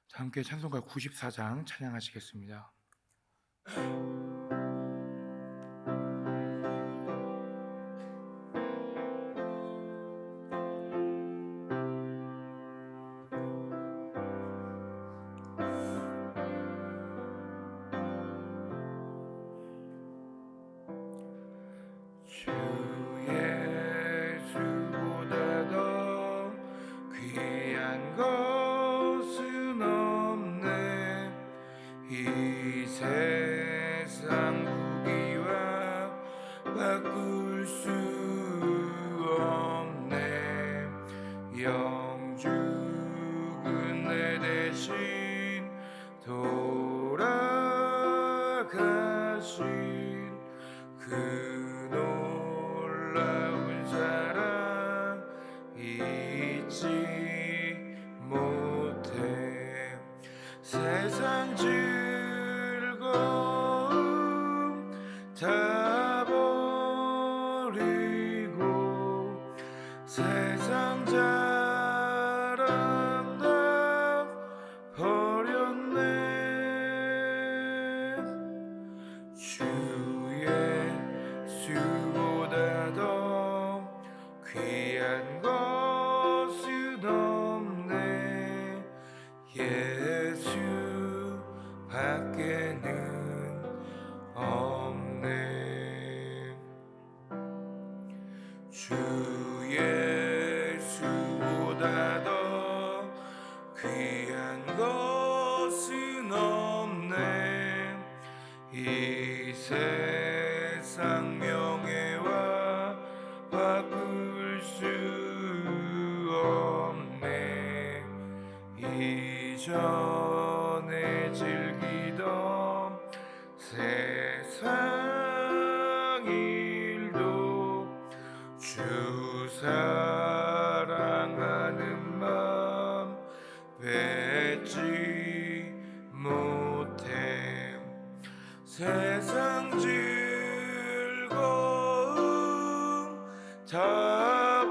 자, 함께 찬송가 94장 찬양하시겠습니다. 주 예수보다 더 귀한 것은 없네. 이 세상 무기와 바꿀 수 없네. 영죽은 내 대신 돌아가신 그 놀라운 사랑 잊지 못해. 세상 즐거움 다 버리고 세상 자랑 다 버렸네. 주 예수보다 더 귀한 것은 없네. 예수 밖에는 없네. 주 예수보다 더 귀한 것은 없네. 이 세상 명예와 바꿀 수 없네. 이전에 즐기던 세상 일도 주 사랑하는 마음 뱉지 못해. 세상 즐거움 다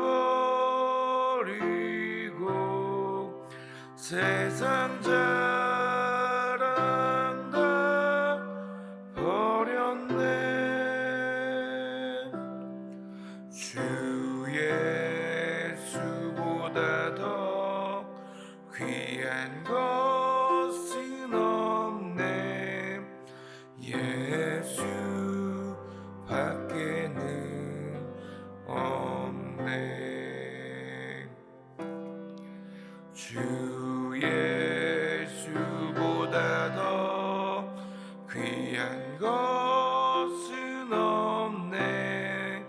버리고 세상 자랑 다 버렸네. 주 예수보다 더 귀한 것은 없네. 예수 밖에는 없네. 주 예수보다 더 귀한 것은 없네.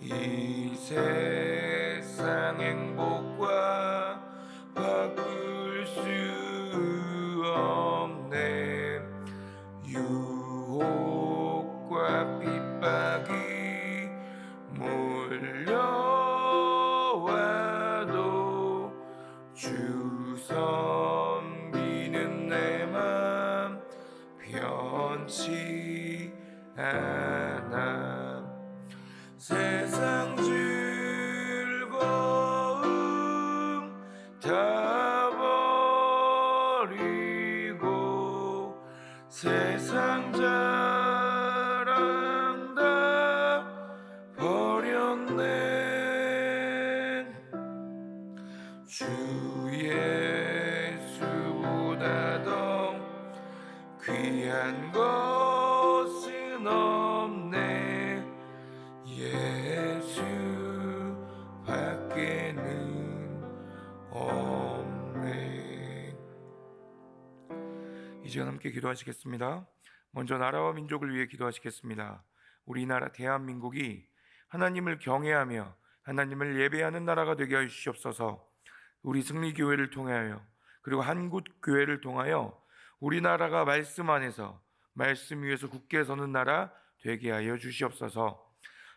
이 세상 행복과 바꿀 수 없네. 유혹과 핍박이 몰려와도 주 섬기는 내 맘 변치 않아. 세상 즐거움 다 버리고 세상 자랑 다 버렸네. 주 예수보다 더 귀한 것은 없네. 예수 밖에는 없네. 이제 함께 기도하시겠습니다. 먼저 나라와 민족을 위해 기도하시겠습니다. 우리나라 대한민국이 하나님을 경외하며 하나님을 예배하는 나라가 되게 하여 주시옵소서. 우리 승리교회를 통하여 그리고 한국교회를 통하여 우리나라가 말씀 안에서 말씀 위에서 굳게 서는 나라 되게 하여 주시옵소서.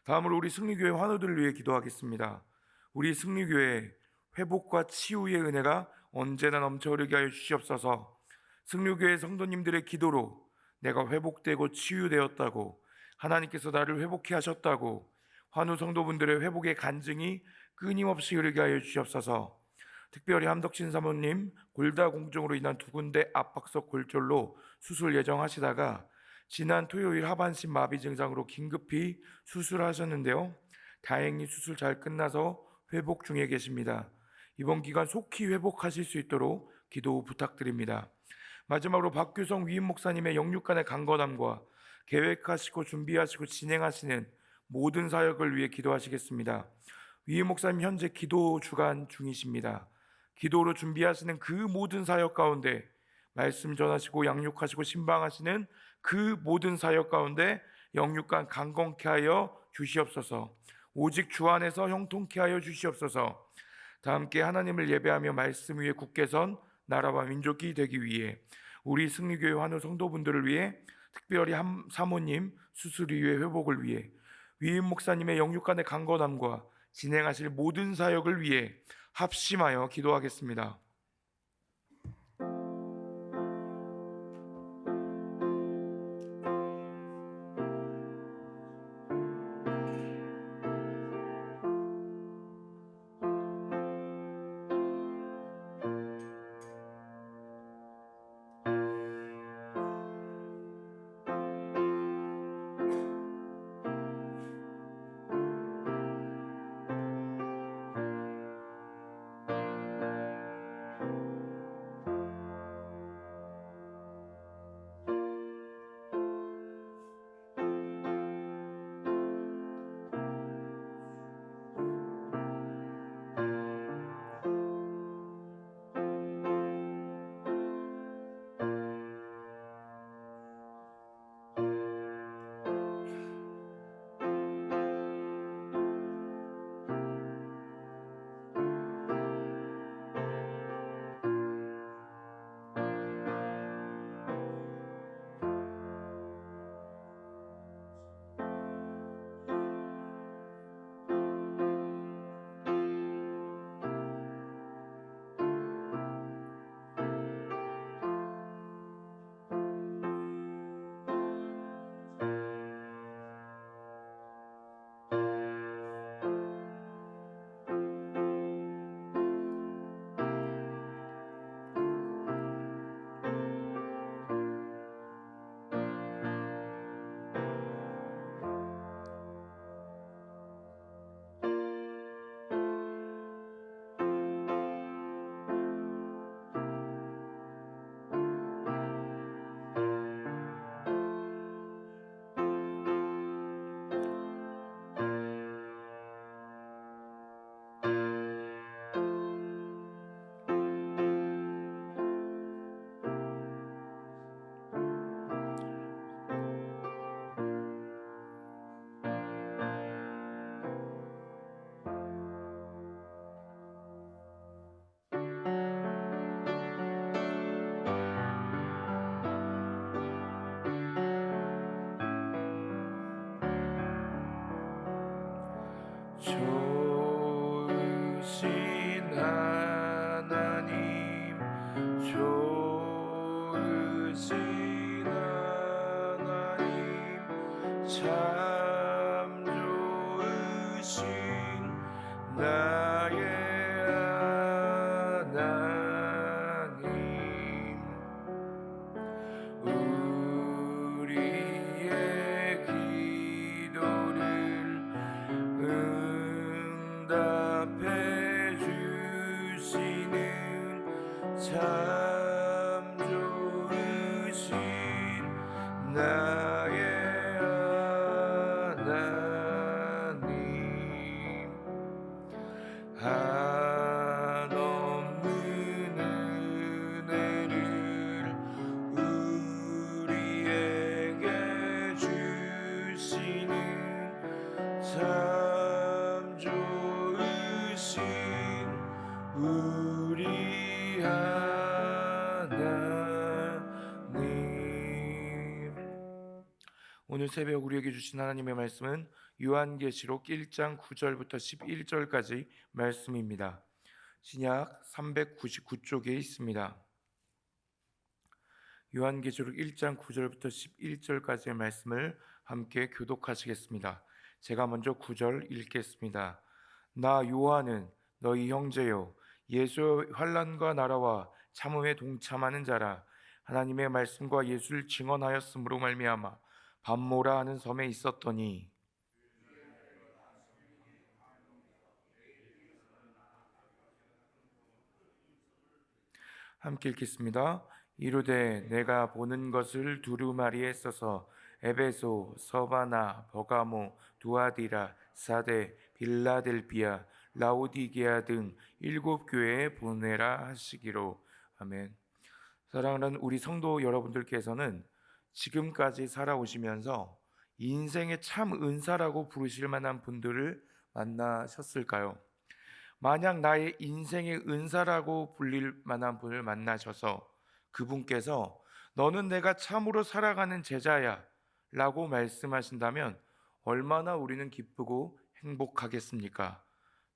다음으로 우리 승리교회 환우들을 위해 기도하겠습니다. 우리 승리교회 회복과 치유의 은혜가 언제나 넘쳐 흐르게 하여 주시옵소서. 승리교회 성도님들의 기도로 내가 회복되고 치유되었다고, 하나님께서 나를 회복해 하셨다고 환우 성도분들의 회복의 간증이 끊임없이 흐르게 하여 주시옵소서. 특별히 함덕신 사모님 골다공증으로 인한 두 군데 압박석 골절로 수술 예정하시다가 지난 토요일 하반신 마비 증상으로 긴급히 수술하셨는데요. 다행히 수술 잘 끝나서 회복 중에 계십니다. 이번 기간 속히 회복하실 수 있도록 기도 부탁드립니다. 마지막으로 박규성 위임 목사님의 영육간의 강건함과 계획하시고 준비하시고 진행하시는 모든 사역을 위해 기도하시겠습니다. 위임 목사님 현재 기도 주간 중이십니다. 기도로 준비하시는 그 모든 사역 가운데 말씀 전하시고 양육하시고 신방하시는 그 모든 사역 가운데 영육간 강건케 하여 주시옵소서. 오직 주 안에서 형통케 하여 주시옵소서. 다 함께 하나님을 예배하며 말씀 위에 굳게 선 나라와 민족이 되기 위해 우리 승리교회 환우 성도분들을 위해 특별히 사모님 수술 이후의 회복을 위해 위임 목사님의 영육간의 강건함과 진행하실 모든 사역을 위해 합심하여 기도하겠습니다. 좋으신 하나님, 좋으신 하나님, 참 좋으신 나의 하나님, 우리의 기도를 응답해 주시는 참 좋으신 나의 하나님, 한없는 은혜를 우리에게 주시는 참 좋으신 우리 하나님. 오늘 새벽 우리에게 주신 하나님의 말씀은 요한계시록 1장 9절부터 11절까지 말씀입니다. 신약 399쪽에 있습니다. 요한계시록 1장 9절부터 11절까지의 말씀을 함께 교독하시겠습니다. 제가 먼저 9절 읽겠습니다. 나 요한은 너희 형제요 예수의 환난과 나라와 참음에 동참하는 자라. 하나님의 말씀과 예수를 증언하였으므로 말미암아 밤모라 하는 섬에 있었더니. 함께 읽겠습니다. 이르되 내가 보는 것을 두루마리에 써서 에베소, 서바나, 버가모, 두아디라, 사데, 빌라델비아, 라오디게아 등 일곱 교회에 보내라 하시기로. 아멘. 사랑하는 우리 성도 여러분들께서는 지금까지 살아오시면서 인생의 참 은사라고 부르실 만한 분들을 만나셨을까요? 만약 나의 인생의 은사라고 불릴 만한 분을 만나셔서 그분께서 너는 내가 참으로 살아가는 제자야 라고 말씀하신다면 얼마나 우리는 기쁘고 행복하겠습니까?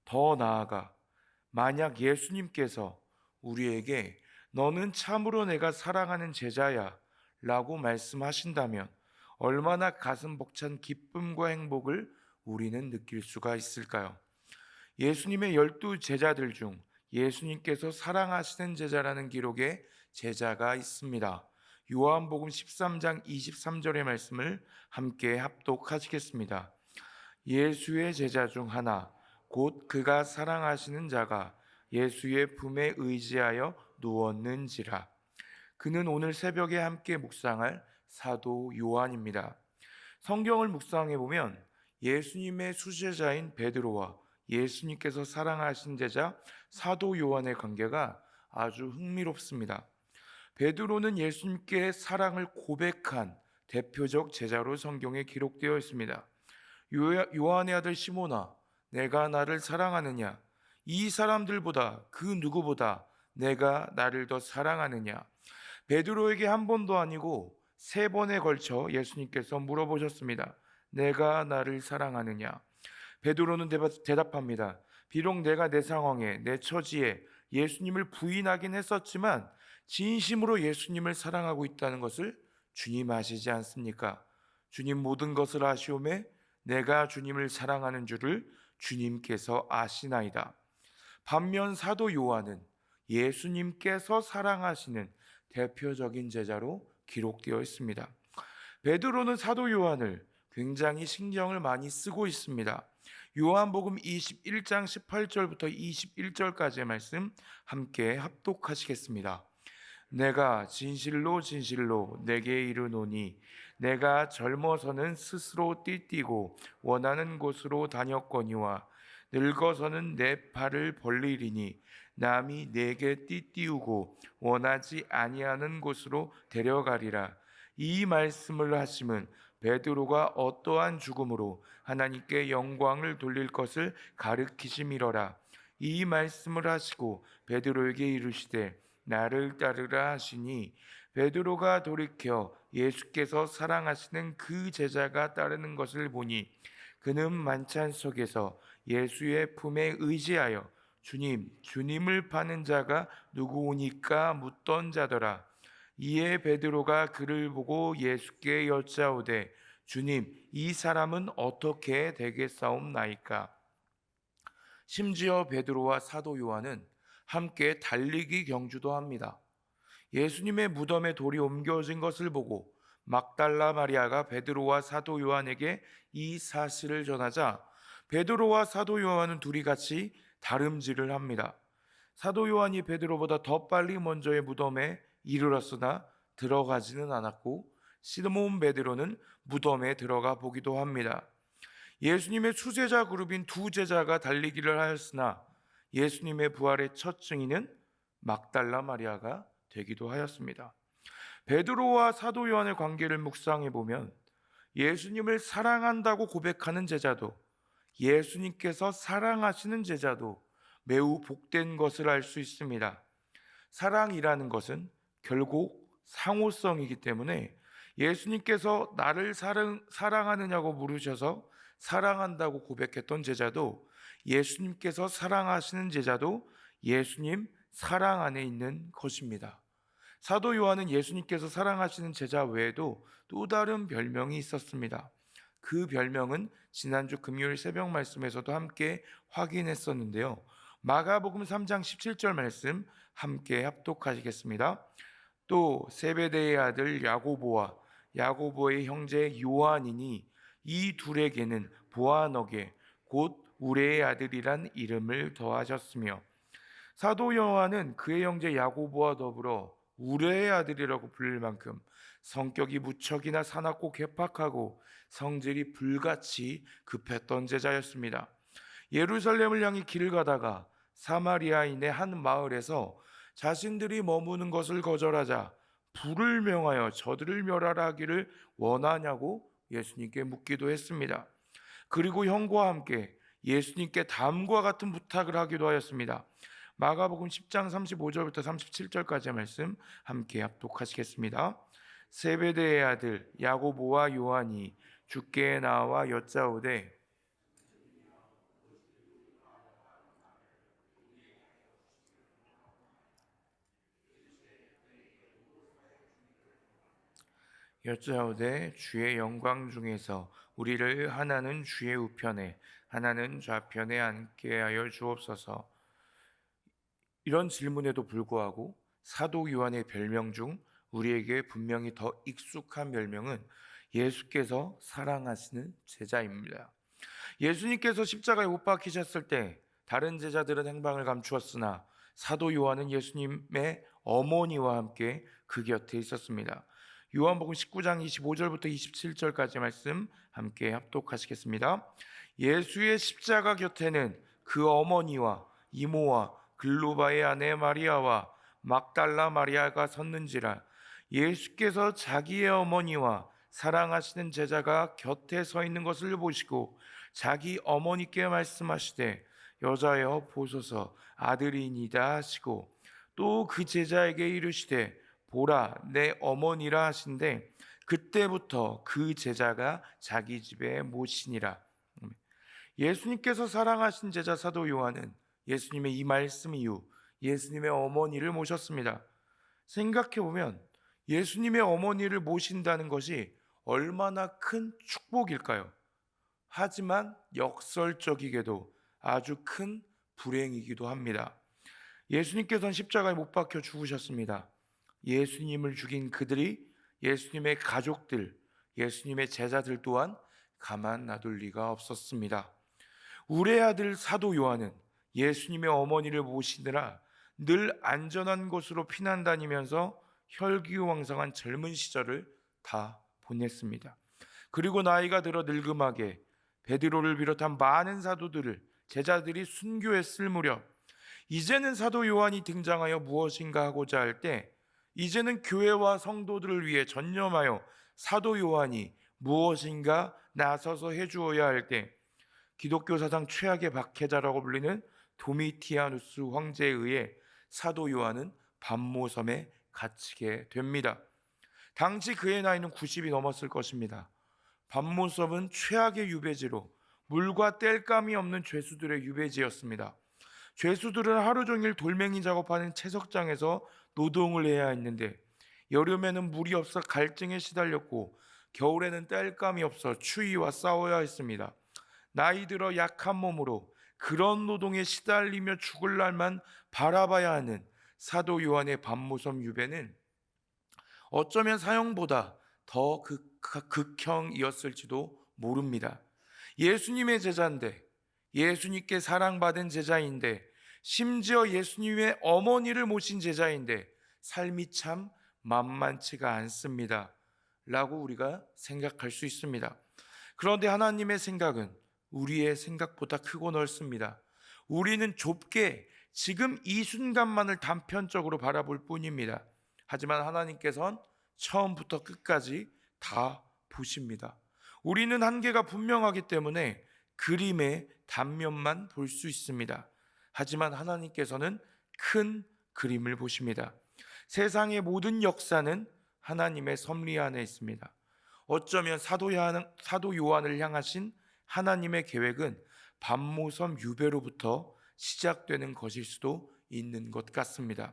더 나아가 만약 예수님께서 우리에게 너는 참으로 내가 사랑하는 제자야 라고 말씀하신다면 얼마나 가슴 벅찬 기쁨과 행복을 우리는 느낄 수가 있을까요? 예수님의 12제자들 중 예수님께서 사랑하시는 제자라는 기록에 제자가 있습니다. 요한복음 13장 23절의 말씀을 함께 합독하시겠습니다. 예수의 제자 중 하나 곧 그가 사랑하시는 자가 예수의 품에 의지하여 누웠는지라. 그는 오늘 새벽에 함께 묵상할 사도 요한입니다. 성경을 묵상해 보면 예수님의 수제자인 베드로와 예수님께서 사랑하신 제자 사도 요한의 관계가 아주 흥미롭습니다. 베드로는 예수님께 사랑을 고백한 대표적 제자로 성경에 기록되어 있습니다. 요한의 아들 시몬아, 내가 나를 사랑하느냐? 이 사람들보다 그 누구보다 내가 나를 더 사랑하느냐? 베드로에게 한 번도 아니고 세 번에 걸쳐 예수님께서 물어보셨습니다. 내가 나를 사랑하느냐? 베드로는 대답합니다. 비록 내가 내 상황에, 내 처지에 예수님을 부인하긴 했었지만 진심으로 예수님을 사랑하고 있다는 것을 주님 아시지 않습니까? 주님 모든 것을 아시오매 내가 주님을 사랑하는 줄을 주님께서 아시나이다. 반면 사도 요한은 예수님께서 사랑하시는 대표적인 제자로 기록되어 있습니다. 베드로는 사도 요한을 굉장히 신경을 많이 쓰고 있습니다. 요한복음 21장 18절부터 21절까지의 말씀 함께 합독하시겠습니다. 내가 진실로 진실로 내게 이르노니 내가 젊어서는 스스로 띠띠고 원하는 곳으로 다녔거니와 늙어서는 내 팔을 벌리리니 남이 내게 띠띠우고 원하지 아니하는 곳으로 데려가리라. 이 말씀을 하심은 베드로가 어떠한 죽음으로 하나님께 영광을 돌릴 것을 가르치심이로라. 이 말씀을 하시고 베드로에게 이르시되 나를 따르라 하시니 베드로가 돌이켜 예수께서 사랑하시는 그 제자가 따르는 것을 보니 그는 만찬 속에서 예수의 품에 의지하여 주님을 파는 자가 누구오니까 묻던 자더라. 이에 베드로가 그를 보고 예수께 여짜오되 주님, 이 사람은 어떻게 되겠사옵나이까? 심지어 베드로와 사도 요한은 함께 달리기 경주도 합니다. 예수님의 무덤에 돌이 옮겨진 것을 보고 막달라 마리아가 베드로와 사도 요한에게 이 사실을 전하자 베드로와 사도 요한은 둘이 같이 다름질을 합니다. 사도 요한이 베드로보다 더 빨리 먼저의 무덤에 이르렀으나 들어가지는 않았고 시몬 베드로는 무덤에 들어가 보기도 합니다. 예수님의 수제자 그룹인 두 제자가 달리기를 하였으나 예수님의 부활의 첫 증인은 막달라 마리아가 되기도 하였습니다. 베드로와 사도 요한의 관계를 묵상해 보면 예수님을 사랑한다고 고백하는 제자도 예수님께서 사랑하시는 제자도 매우 복된 것을 알 수 있습니다. 사랑이라는 것은 결국 상호성이기 때문에 예수님께서 나를 사랑하느냐고 물으셔서 사랑한다고 고백했던 제자도 예수님께서 사랑하시는 제자도 예수님 사랑 안에 있는 것입니다. 사도 요한은 예수님께서 사랑하시는 제자 외에도 또 다른 별명이 있었습니다. 그 별명은 지난주 금요일 새벽 말씀에서도 함께 확인했었는데요. 마가복음 3장 17절 말씀 함께 합독하시겠습니다. 또 세베대의 아들 야고보와 야고보의 형제 요한이니 이 둘에게는 보아너게 곧 우레의 아들이란 이름을 더하셨으며, 사도 요한은 그의 형제 야고보와 더불어 우레의 아들이라고 불릴 만큼 성격이 무척이나 사납고 괴팍하고 성질이 불같이 급했던 제자였습니다. 예루살렘을 향해 길을 가다가 사마리아인의 한 마을에서 자신들이 머무는 것을 거절하자 불을 명하여 저들을 멸하라 하기를 원하냐고 예수님께 묻기도 했습니다. 그리고 형과 함께 예수님께 다음과 같은 부탁을 하기도 하였습니다. 마가복음 10장 35절부터 37절까지의 말씀 함께 합독하시겠습니다. 세베대의 아들 야고보와 요한이 주께 나와 여짜오되 주의 영광 중에서 우리를 하나는 주의 우편에 하나는 좌편에 앉게 하여 주옵소서. 이런 질문에도 불구하고 사도 요한의 별명 중 우리에게 분명히 더 익숙한 별명은 예수께서 사랑하시는 제자입니다. 예수님께서 십자가에 못 박히셨을 때 다른 제자들은 행방을 감추었으나 사도 요한은 예수님의 어머니와 함께 그 곁에 있었습니다. 요한복음 19장 25절부터 27절까지 말씀 함께 합독하시겠습니다. 예수의 십자가 곁에는 그 어머니와 이모와 글로바의 아내 마리아와 막달라 마리아가 섰는지라. 예수께서 자기의 어머니와 사랑하시는 제자가 곁에 서 있는 것을 보시고 자기 어머니께 말씀하시되 여자여 보소서 아들이니이다 하시고, 또 그 제자에게 이르시되 보라 내 어머니라 하신데, 그때부터 그 제자가 자기 집에 모시니라. 예수님께서 사랑하신 제자 사도 요한은 예수님의 이 말씀 이후 예수님의 어머니를 모셨습니다. 생각해보면 예수님의 어머니를 모신다는 것이 얼마나 큰 축복일까요? 하지만 역설적이게도 아주 큰 불행이기도 합니다. 예수님께서는 십자가에 못 박혀 죽으셨습니다. 예수님을 죽인 그들이 예수님의 가족들, 예수님의 제자들 또한 가만 놔둘 리가 없었습니다. 우레 아들 사도 요한은 예수님의 어머니를 모시느라 늘 안전한 곳으로 피난 다니면서 혈기왕성한 젊은 시절을 다 보냈습니다. 그리고 나이가 들어 늙음하게 베드로를 비롯한 많은 사도들을 제자들이 순교했을 무렵, 이제는 사도 요한이 등장하여 무엇인가 하고자 할 때, 이제는 교회와 성도들을 위해 전념하여 사도 요한이 무엇인가 나서서 해주어야 할 때, 기독교 사상 최악의 박해자라고 불리는 도미티아누스 황제에 의해 사도 요한은 반모섬에 갇히게 됩니다. 당시 그의 나이는 90이 넘었을 것입니다. 반모섬은 최악의 유배지로 물과 땔감이 없는 죄수들의 유배지였습니다. 죄수들은 하루 종일 돌멩이 작업하는 채석장에서 노동을 해야 했는데, 여름에는 물이 없어 갈증에 시달렸고 겨울에는 땔감이 없어 추위와 싸워야 했습니다. 나이 들어 약한 몸으로 그런 노동에 시달리며 죽을 날만 바라봐야 하는 사도 요한의 반모섬 유배는 어쩌면 사형보다 더 극형이었을지도 모릅니다. 예수님의 제자인데, 예수님께 사랑받은 제자인데, 심지어 예수님의 어머니를 모신 제자인데 삶이 참 만만치가 않습니다 라고 우리가 생각할 수 있습니다. 그런데 하나님의 생각은 우리의 생각보다 크고 넓습니다. 우리는 좁게 지금 이 순간만을 단편적으로 바라볼 뿐입니다. 하지만 하나님께서는 처음부터 끝까지 다 보십니다. 우리는 한계가 분명하기 때문에 그림의 단면만 볼 수 있습니다. 하지만 하나님께서는 큰 그림을 보십니다. 세상의 모든 역사는 하나님의 섭리 안에 있습니다. 어쩌면 사도 요한을 향하신 하나님의 계획은 반모섬 유배로부터 시작되는 것일 수도 있는 것 같습니다.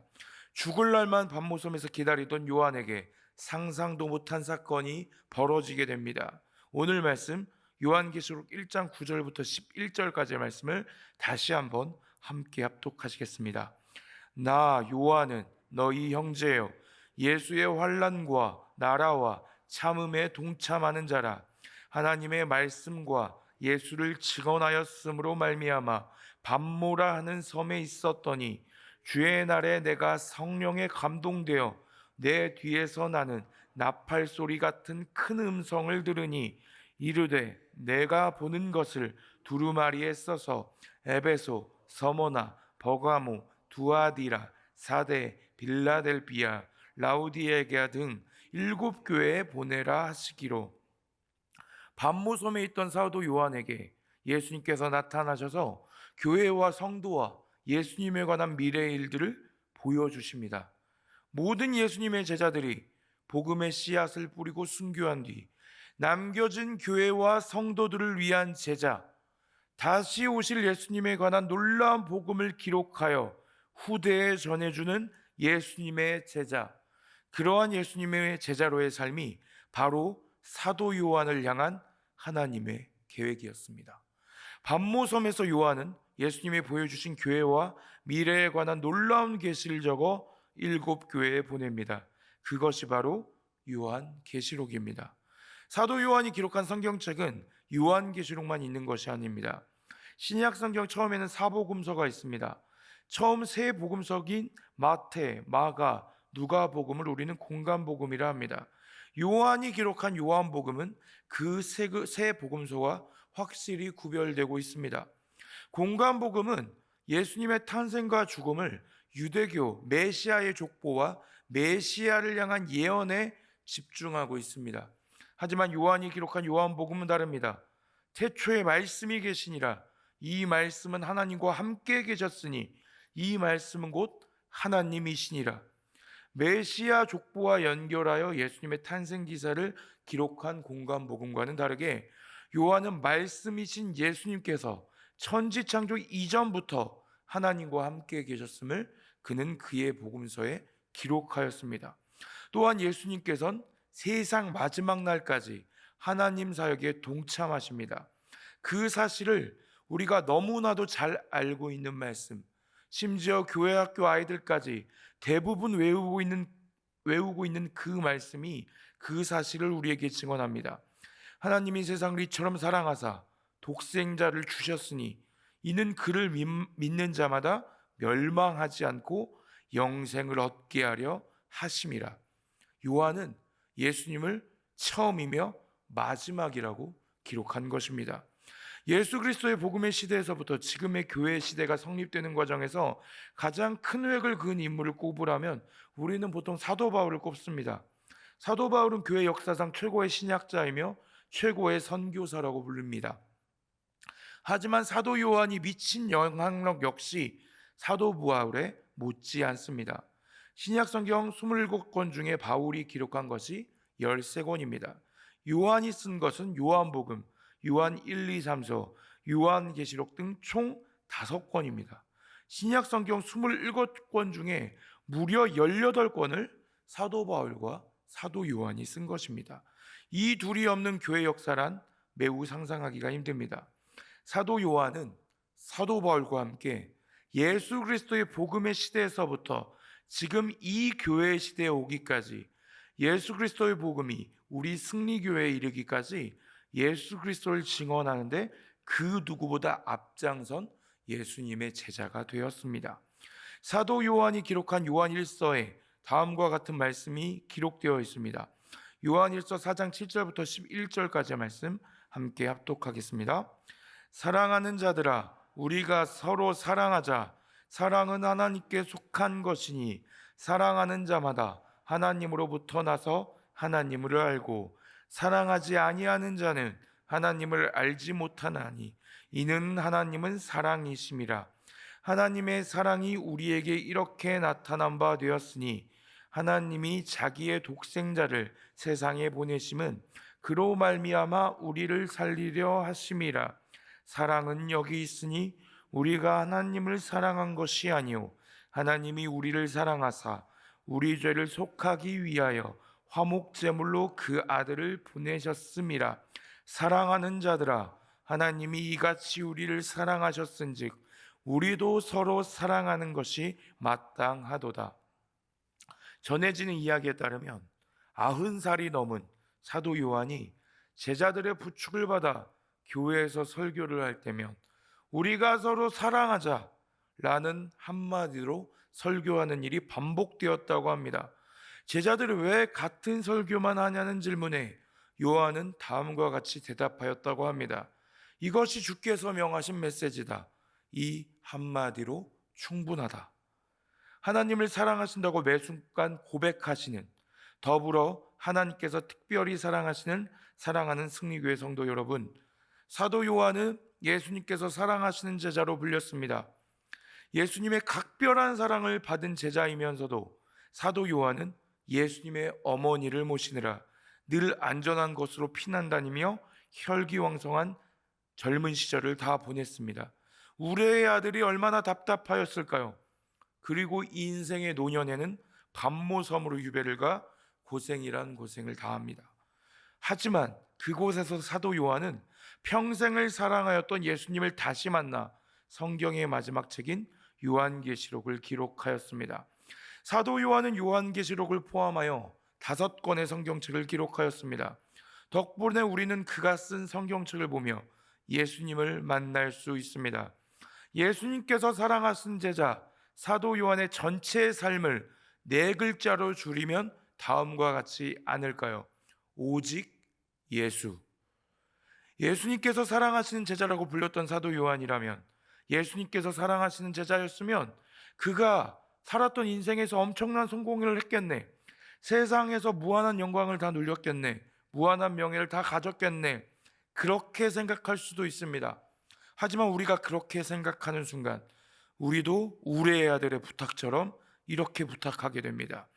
죽을 날만 반모섬에서 기다리던 요한에게 상상도 못한 사건이 벌어지게 됩니다. 오늘 말씀 요한계시록 1장 9절부터 11절까지의 말씀을 다시 한번 함께 합독하시겠습니다. 나 요한은 너희 형제요 예수의 환난과 나라와 참음에 동참하는 자라. 하나님의 말씀과 예수를 증언하였으므로 말미암아 밤모라 하는 섬에 있었더니 주의 날에 내가 성령에 감동되어 내 뒤에서 나는 나팔 소리 같은 큰 음성을 들으니 이르되 내가 보는 것을 두루마리에 써서 에베소, 서모나, 버가모, 두아디라, 사대, 빌라델비아, 라우디에게 등 7교회에 보내라 하시기로. 반모섬에 있던 사도 요한에게 예수님께서 나타나셔서 교회와 성도와 예수님에 관한 미래의 일들을 보여주십니다. 모든 예수님의 제자들이 복음의 씨앗을 뿌리고 순교한 뒤 남겨진 교회와 성도들을 위한 제자, 다시 오실 예수님에 관한 놀라운 복음을 기록하여 후대에 전해주는 예수님의 제자, 그러한 예수님의 제자로의 삶이 바로 사도 요한을 향한 하나님의 계획이었습니다. 반모섬에서 요한은 예수님이 보여주신 교회와 미래에 관한 놀라운 계시를 적어 7교회에 보냅니다. 그것이 바로 요한계시록입니다. 사도 요한이 기록한 성경책은 요한계시록만 있는 것이 아닙니다. 신약 성경 처음에는 사복음서가 있습니다. 처음 세 복음서인 마태, 마가, 누가복음을 우리는 공간복음이라 합니다. 요한이 기록한 요한복음은 그 세 복음서와 확실히 구별되고 있습니다. 공간복음은 예수님의 탄생과 죽음을 유대교 메시아의 족보와 메시아를 향한 예언에 집중하고 있습니다. 하지만 요한이 기록한 요한복음은 다릅니다. 태초에 말씀이 계시니라. 이 말씀은 하나님과 함께 계셨으니 이 말씀은 곧 하나님이시니라. 메시아 족보와 연결하여 예수님의 탄생 기사를 기록한 공간복음과는 다르게 요한은 말씀이신 예수님께서 천지 창조 이전부터 하나님과 함께 계셨음을 그는 그의 복음서에 기록하였습니다. 또한 예수님께서는 세상 마지막 날까지 하나님 사역에 동참하십니다. 그 사실을 우리가 너무나도 잘 알고 있는 말씀, 심지어 교회 학교 아이들까지 대부분 외우고 있는 그 말씀이 그 사실을 우리에게 증언합니다. 하나님이 세상을 이처럼 사랑하사 독생자를 주셨으니 이는 그를 믿는 자마다 멸망하지 않고 영생을 얻게 하려 하심이라. 요한은 예수님을 처음이며 마지막이라고 기록한 것입니다. 예수 그리스도의 복음의 시대에서부터 지금의 교회 시대가 성립되는 과정에서 가장 큰 획을 그은 인물을 꼽으라면 우리는 보통 사도 바울을 꼽습니다. 사도 바울은 교회 역사상 최고의 신학자이며 최고의 선교사라고 부릅니다. 하지만 사도 요한이 미친 영향력 역시 사도 바울에 못지 않습니다. 신약 성경 27권 중에 바울이 기록한 것이 13권입니다. 요한이 쓴 것은 요한복음, 요한 1, 2, 3서, 요한계시록 등 총 5권입니다. 신약 성경 27권 중에 무려 18권을 사도 바울과 사도 요한이 쓴 것입니다. 이 둘이 없는 교회 역사란 매우 상상하기가 힘듭니다. 사도 요한은 사도 바울과 함께 예수 그리스도의 복음의 시대에서부터 지금 이 교회의 시대에 오기까지 예수 그리스도의 복음이 우리 승리교회에 이르기까지 예수 그리스도를 증언하는데 그 누구보다 앞장선 예수님의 제자가 되었습니다. 사도 요한이 기록한 요한 1서에 다음과 같은 말씀이 기록되어 있습니다. 요한 1서 4장 7절부터 11절까지의 말씀 함께 합독하겠습니다. 사랑하는 자들아, 우리가 서로 사랑하자. 사랑은 하나님께 속한 것이니 사랑하는 자마다 하나님으로부터 나서 하나님을 알고 사랑하지 아니하는 자는 하나님을 알지 못하나니 이는 하나님은 사랑이심이라. 하나님의 사랑이 우리에게 이렇게 나타난 바 되었으니 하나님이 자기의 독생자를 세상에 보내심은 그로 말미암아 우리를 살리려 하심이라. 사랑은 여기 있으니 우리가 하나님을 사랑한 것이 아니요 하나님이 우리를 사랑하사 우리 죄를 속하기 위하여 화목제물로 그 아들을 보내셨음이라. 사랑하는 자들아, 하나님이 이같이 우리를 사랑하셨은즉 우리도 서로 사랑하는 것이 마땅하도다. 전해지는 이야기에 따르면 90살이 넘은 사도 요한이 제자들의 부축을 받아 교회에서 설교를 할 때면 우리가 서로 사랑하자 라는 한마디로 설교하는 일이 반복되었다고 합니다. 제자들이 왜 같은 설교만 하냐는 질문에 요한은 다음과 같이 대답하였다고 합니다. 이것이 주께서 명하신 메시지다. 이 한마디로 충분하다. 하나님을 사랑하신다고 매 순간 고백하시는, 더불어 하나님께서 특별히 사랑하는 승리교회 성도 여러분, 사도 요한은 예수님께서 사랑하시는 제자로 불렸습니다. 예수님의 각별한 사랑을 받은 제자이면서도 사도 요한은 예수님의 어머니를 모시느라 늘 안전한 곳으로 피난 다니며 혈기왕성한 젊은 시절을 다 보냈습니다. 우레의 아들이 얼마나 답답하였을까요? 그리고 인생의 노년에는 반모섬으로 유배를 가 고생이란 고생을 다합니다. 하지만 그곳에서 사도 요한은 평생을 사랑하였던 예수님을 다시 만나 성경의 마지막 책인 요한계시록을 기록하였습니다. 사도 요한은 요한계시록을 포함하여 5권의 성경책을 기록하였습니다. 덕분에 우리는 그가 쓴 성경책을 보며 예수님을 만날 수 있습니다. 예수님께서 사랑하신 제자 사도 요한의 전체 삶을 4글자로 줄이면 다음과 같이 않을까요? 오직 예수. 예수님께서 사랑하시는 제자라고 불렸던 사도 요한이라면, 예수님께서 사랑하시는 제자였으면 그가 살았던 인생에서 엄청난 성공을 했겠네. 세상에서 무한한 영광을 다 누렸겠네. 무한한 명예를 다 가졌겠네. 그렇게 생각할 수도 있습니다. 하지만 우리가 그렇게 생각하는 순간 우리도 우레의 아들의 부탁처럼 이렇게 부탁하게 됩니다.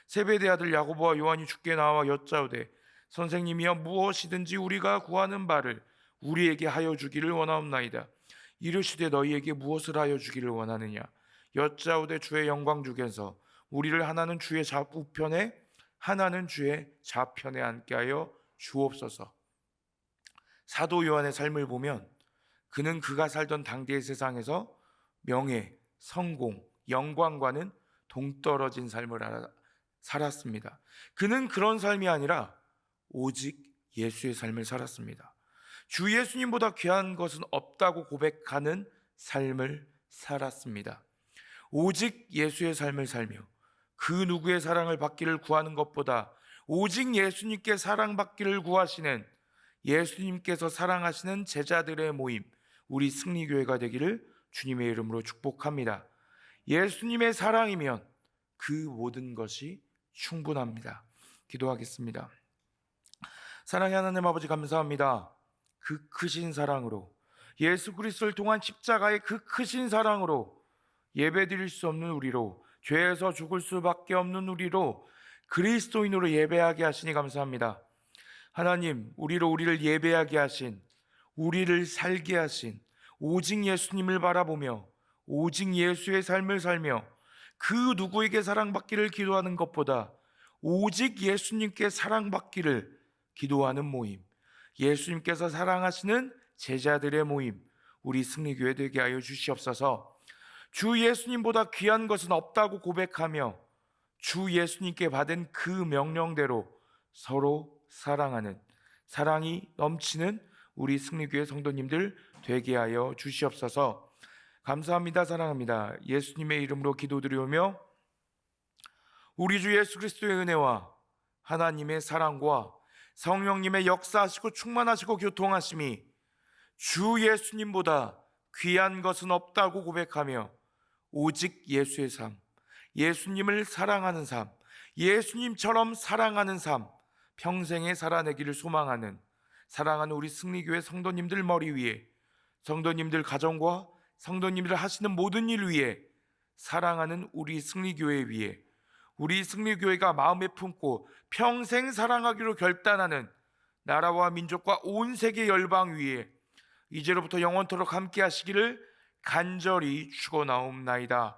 세베대 아들 야고보와 요한이 주께 나와 여짜오되 선생님이여 무엇이든지 우리가 구하는 바를 우리에게 하여 주기를 원하옵나이다. 이르시되 너희에게 무엇을 하여 주기를 원하느냐. 여짜오되 주의 영광 중에서 우리를 하나는 주의 우편에 하나는 주의 좌편에 앉게 하여 주옵소서. 사도 요한의 삶을 보면 그는 그가 살던 당대의 세상에서 명예, 성공, 영광과는 동떨어진 삶을 살았습니다. 그는 그런 삶이 아니라 오직 예수의 삶을 살았습니다. 주 예수님보다 귀한 것은 없다고 고백하는 삶을 살았습니다. 오직 예수의 삶을 살며 그 누구의 사랑을 받기를 구하는 것보다 오직 예수님께 사랑받기를 구하시는, 예수님께서 사랑하시는 제자들의 모임, 우리 승리교회가 되기를 주님의 이름으로 축복합니다. 예수님의 사랑이면 그 모든 것이 충분합니다. 기도하겠습니다. 사랑의 하나님 아버지, 감사합니다. 그 크신 사랑으로, 예수 그리스도를 통한 십자가의 그 크신 사랑으로 예배드릴 수 없는 우리로, 죄에서 죽을 수밖에 없는 우리로 그리스도인으로 예배하게 하시니 감사합니다. 하나님, 우리를 예배하게 하신, 우리를 살게 하신 오직 예수님을 바라보며 오직 예수의 삶을 살며 그 누구에게 사랑받기를 기도하는 것보다 오직 예수님께 사랑받기를 기도하는 모임, 예수님께서 사랑하시는 제자들의 모임, 우리 승리교회 되게 하여 주시옵소서. 주 예수님보다 귀한 것은 없다고 고백하며 주 예수님께 받은 그 명령대로 서로 사랑하는, 사랑이 넘치는 우리 승리교회 성도님들 되게 하여 주시옵소서. 감사합니다. 사랑합니다. 예수님의 이름으로 기도드리오며 우리 주 예수 그리스도의 은혜와 하나님의 사랑과 성령님의 역사하시고 충만하시고 교통하심이 주 예수님보다 귀한 것은 없다고 고백하며 오직 예수의 삶, 예수님을 사랑하는 삶, 예수님처럼 사랑하는 삶 평생에 살아내기를 소망하는, 사랑하는 우리 승리교회 성도님들 머리 위에, 성도님들 가정과 성도님들 하시는 모든 일 위에, 사랑하는 우리 승리교회 위에, 우리 승리교회가 마음에 품고 평생 사랑하기로 결단하는 나라와 민족과 온 세계 열방 위에 이제로부터 영원토록 함께 하시기를 간절히 축원하옵나이다.